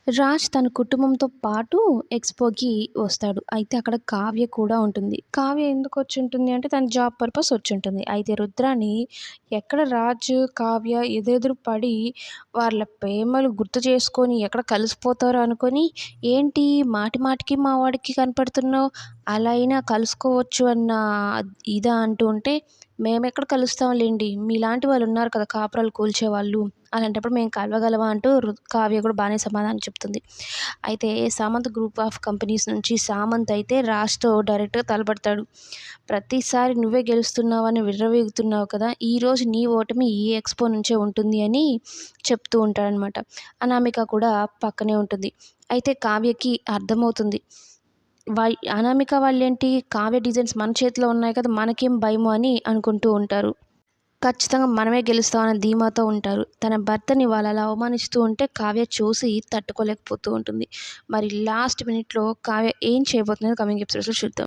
రాజ్ తన కుటుంబంతో పాటు ఎక్స్‌పోకి వస్తాడు. అయితే అక్కడ కావ్య కూడా ఉంటుంది. కావ్య ఎందుకొచ్చుంటుంది అంటే తన జాబ్ పర్పస్ వచ్చుంటుంది. అయితే రుద్రాని ఎక్కడ రాజ్, కావ్య ఎదురెదురు పడి వాళ్ళ ప్రేమలు గుర్తు చేసుకొని ఎక్కడ కలిసిపోతారో అనుకోని, "ఏంటి మాటి మాటికి మా వాడికి కనపడుతున్నావు, అలా అయినా కలుసుకోవచ్చు అన్న ఇదా" అంటూ ఉంటే, "మేమెక్కడ కలుస్తాం లెండి. మీలాంటి వాళ్ళున్నారు కదా కాపురాలు కూల్చేవాళ్ళు. అలాంటప్పుడు మేము కలవగలమా" అంటూ కావ్య కూడా బానే సమాధానం చెప్తుంది. అయితే సామంత్ గ్రూప్ ఆఫ్ కంపెనీస్ నుంచి సామంత్ అయితే రాజ్‌తో డైరెక్ట్‌గా తలపడతాడు. "ప్రతిసారి నువ్వే గెలుస్తున్నావని విర్రవీగుతున్నావు కదా! ఈరోజు నీ ఓటమి ఈ ఎక్స్‌పో నుంచే ఉంటుంది" అని చెప్తూ ఉంటాడనమాట. అనామిక కూడా పక్కనే ఉంటుంది. అయితే కావ్యకి అర్థమవుతుంది. అనామిక వాళ్ళేంటి కావ్య డిజైన్స్ మన చేతిలో ఉన్నాయి కదా! మనకేం భయము అని అనుకుంటూ ఉంటారు. ఖచ్చితంగా మనమే గెలుస్తామనే ధీమాతో ఉంటారు. తన భర్తని వాళ్ళలా అవమానిస్తూ ఉంటే కావ్య చూసి తట్టుకోలేకపోతూ ఉంటుంది. మరి లాస్ట్ మినిట్‌లో కావ్య ఏం చేయబోతుందో కమింగ్ ఎపిసోడ్స్‌లో చూద్దాం.